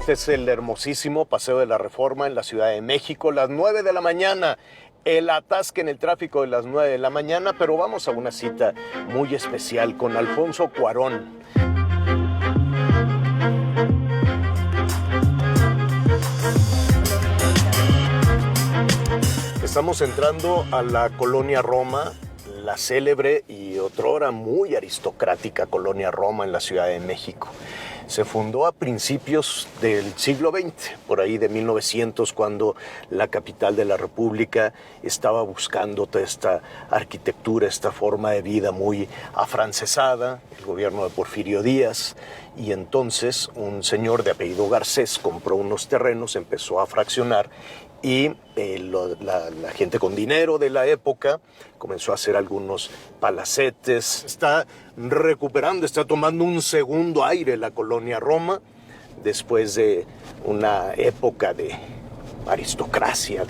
Este es el hermosísimo Paseo de la Reforma en la Ciudad de México, las 9 de la mañana. El atasque en el tráfico de las 9 de la mañana, pero vamos a una cita muy especial con Alfonso Cuarón. Estamos entrando a la colonia Roma, la célebre y otrora muy aristocrática colonia Roma en la Ciudad de México. Se fundó a principios del siglo XX, por ahí de 1900, cuando la capital de la República estaba buscando toda esta arquitectura, esta forma de vida muy afrancesada, el gobierno de Porfirio Díaz, y entonces un señor de apellido Garcés compró unos terrenos, empezó a fraccionar, y la gente con dinero de la época comenzó a hacer algunos palacetes. Está recuperando, está tomando un segundo aire la colonia Roma después de una época de aristocracia,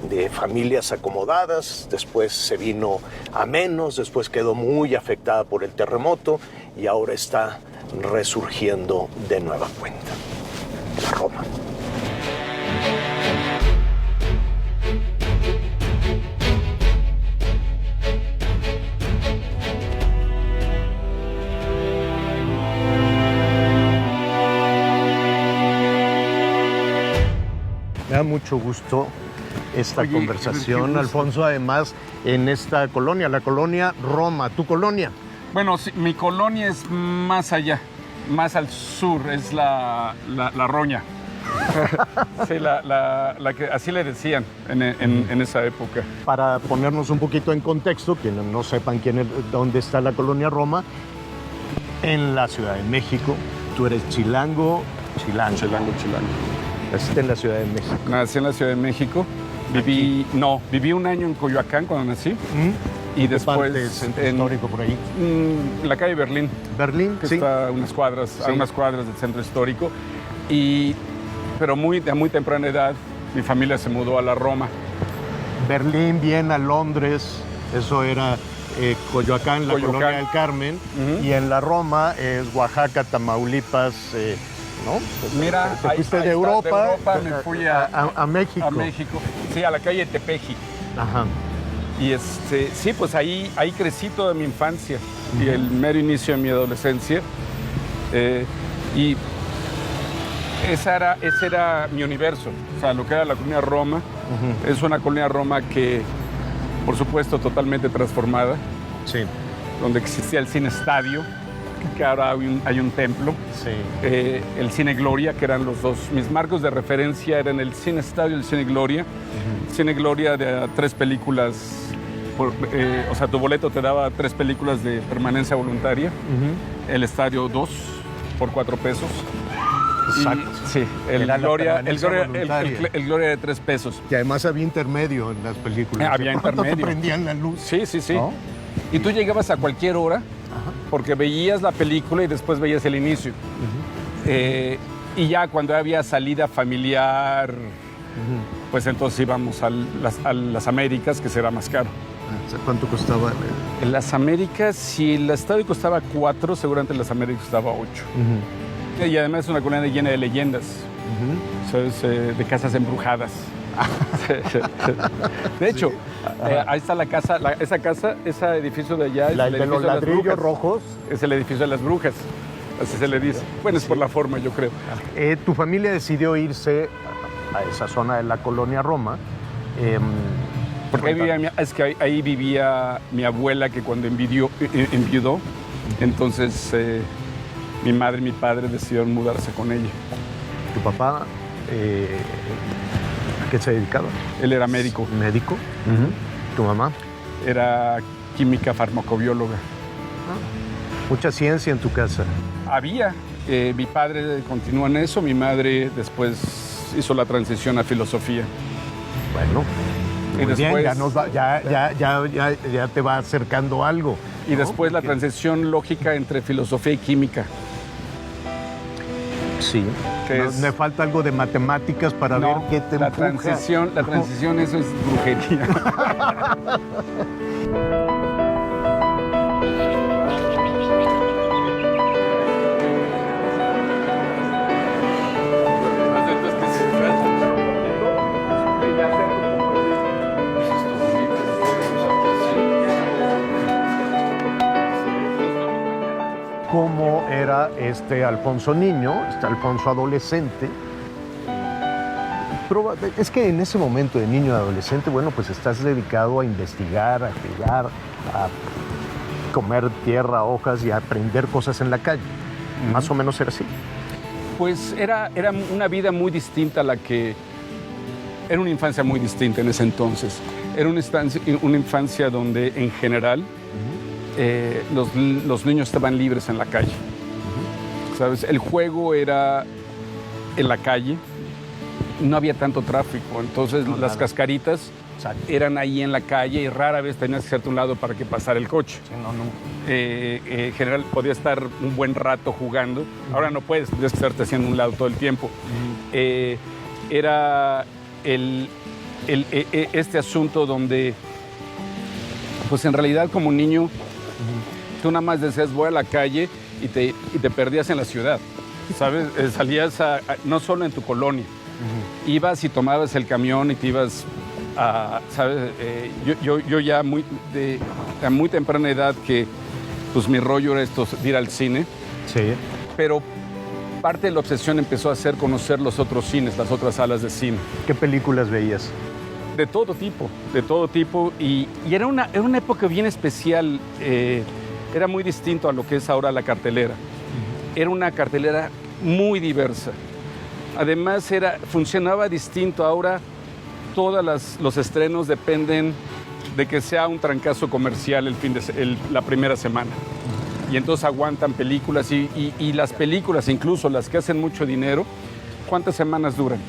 de familias acomodadas. Después se vino a menos, después quedó muy afectada por el terremoto y ahora está resurgiendo de nueva cuenta la Roma. Me da mucho gusto esta conversación, Alfonso, además en esta colonia, la colonia Roma. ¿Tu colonia? Bueno, sí, mi colonia es más allá, más al sur, es la Roña. Sí, la que así le decían en esa época. Para ponernos un poquito en contexto, quienes no sepan dónde está la colonia Roma, en la Ciudad de México. Tú eres chilango. Naciste en la Ciudad de México. Nací en la Ciudad de México. Viví un año en Coyoacán cuando nací. Y después centro histórico por ahí. La calle Berlín. Berlín, que sí. Está a unas cuadras del centro histórico. Pero a muy temprana edad mi familia se mudó a la Roma. Berlín, Viena, Londres, eso era Coyoacán, la colonia del Carmen. Y en la Roma es Oaxaca, Tamaulipas, ¿no? Mira, te fuiste de Europa me fui a México. A México, sí, a la calle Tepeji. Ajá. Y sí, pues ahí crecí toda mi infancia y el mero inicio de mi adolescencia. Y ese era mi universo, o sea, lo que era la colonia Roma. Es una colonia Roma que, por supuesto, totalmente transformada. Sí. Donde existía el cine estadio, que ahora hay un templo. Sí. El Cine Gloria, que eran los dos. Mis marcos de referencia eran el Cine Estadio y el Cine Gloria. Cine Gloria de 3 películas, o sea, tu boleto te daba 3 películas de permanencia voluntaria. El Estadio 2 por 4 pesos. Exacto. Sí, el Gloria de 3 pesos. Que además había intermedio en las películas. Había intermedio. Te prendían la luz. Sí. ¿No? Y tú llegabas a cualquier hora, porque veías la película y después veías el inicio. Y ya cuando había salida familiar, pues entonces íbamos a las Américas, que será más caro. ¿Cuánto costaba? En las Américas, si el estadio costaba 4, seguramente en las Américas costaba 8. Y además es una colonia llena de leyendas, de casas embrujadas. De hecho, ahí está la casa, ese edificio de allá. El de los ladrillos rojos. Es el edificio de las brujas, así se le dice. Bueno, es por la forma, yo creo. Tu familia decidió irse a esa zona de la colonia Roma. Porque ahí vivía mi abuela, que cuando enviudó, entonces mi madre y mi padre decidieron mudarse con ella. ¿Tu papá a qué se dedicaba? Él era médico. ¿Médico? ¿Tu mamá? Era química farmacobióloga. Mucha ciencia en tu casa. Había. Mi padre continuó en eso, mi madre después hizo la transición a filosofía. Bueno, muy después, bien, ya te va acercando algo. Y después la transición lógica entre filosofía y química. Sí. Me falta algo de matemáticas para ver qué te la empuja. La transición, eso es brujería. Alfonso niño, está Alfonso adolescente. Pero es que en ese momento de niño y adolescente, bueno, pues estás dedicado a investigar, a jugar, a comer tierra, hojas y a aprender cosas en la calle. Más o menos era así. Pues era una vida muy distinta a la que... Era una infancia muy distinta en ese entonces. Era una infancia donde, en general, los niños estaban libres en la calle. ¿Sabes? El juego era en la calle. No había tanto tráfico, entonces las cascaritas eran ahí en la calle y rara vez tenías que hacerte un lado para que pasara el coche. Sí, no. En general podías estar un buen rato jugando. Ahora no puedes, tienes que estarte haciendo un lado todo el tiempo. Era este asunto donde, pues en realidad como niño, tú nada más decías voy a la calle y te perdías en la ciudad, ¿sabes? Salías no solo en tu colonia. Ibas y tomabas el camión y te ibas a, ¿sabes? Yo ya a muy temprana edad que pues mi rollo era de ir al cine. Sí. Pero parte de la obsesión empezó a ser conocer los otros cines, las otras salas de cine. ¿Qué películas veías? De todo tipo. Y era una época bien especial. Era muy distinto a lo que es ahora la cartelera. Era una cartelera muy diversa. Además, funcionaba distinto. Ahora todos los estrenos dependen de que sea un trancazo comercial la primera semana. Y entonces aguantan películas y las películas, incluso las que hacen mucho dinero, ¿cuántas semanas duran?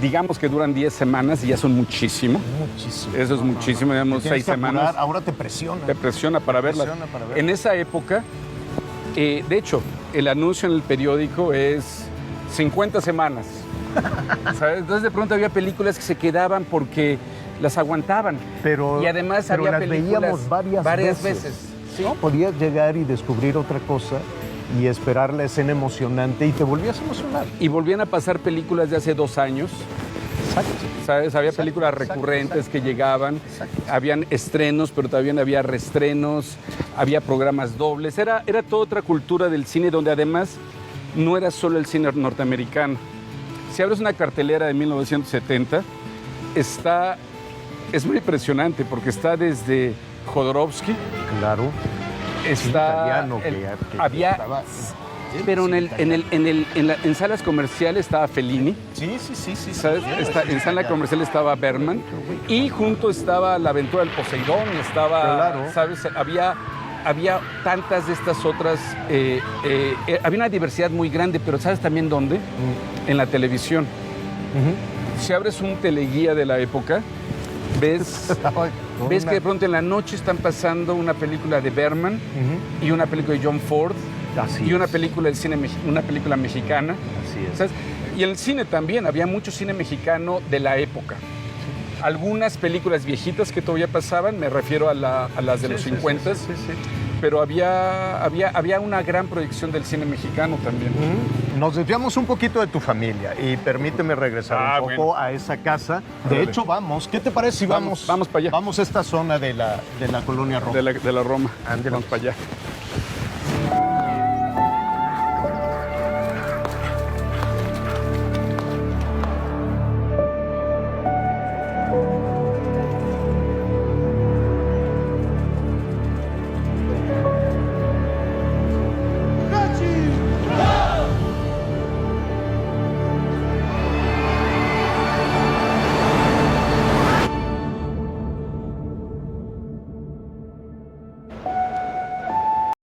Digamos que duran 10 semanas y ya son muchísimo. Muchísimo. Eso es muchísimo, digamos 6 semanas. Ahora te presiona. Te presiona para verla. En esa época, de hecho, el anuncio en el periódico es 50 semanas. ¿Sabes? Entonces de pronto había películas que se quedaban porque las aguantaban. Y además había las películas veíamos varias veces. ¿Sí? ¿No? Podías llegar y descubrir otra cosa y esperar la escena emocionante y te volvías a emocionar. Y volvían a pasar películas de hace 2 años. Exacto. ¿Sabes? Había películas recurrentes que llegaban, habían estrenos, pero también había reestrenos, había programas dobles. Era toda otra cultura del cine donde además no era solo el cine norteamericano. Si abres una cartelera de 1970, es muy impresionante porque está desde Jodorowsky. Claro. Italiano había... estaba... Pero en salas comerciales estaba Fellini. Sí. ¿Sabes? En sala comercial estaba Bergman. Y junto estaba La aventura del Poseidón. Claro. ¿Sabes? Había tantas de estas otras... había una diversidad muy grande, pero ¿sabes también dónde? En la televisión. Si abres un teleguía de la época, ves que de pronto en la noche están pasando una película de Bergman y una película de John Ford. Y una película del cine, una película mexicana. Así es. ¿Sabes? Y en el cine también había mucho cine mexicano de la época. Algunas películas viejitas que todavía pasaban, me refiero a las de los 50, pero había una gran proyección del cine mexicano también. Nos desviamos un poquito de tu familia y permíteme regresar un poco a esa casa. De hecho, vamos. ¿Qué te parece si vamos para allá? Vamos a esta zona de la colonia Roma. De la Roma. Ándale. Vamos para allá.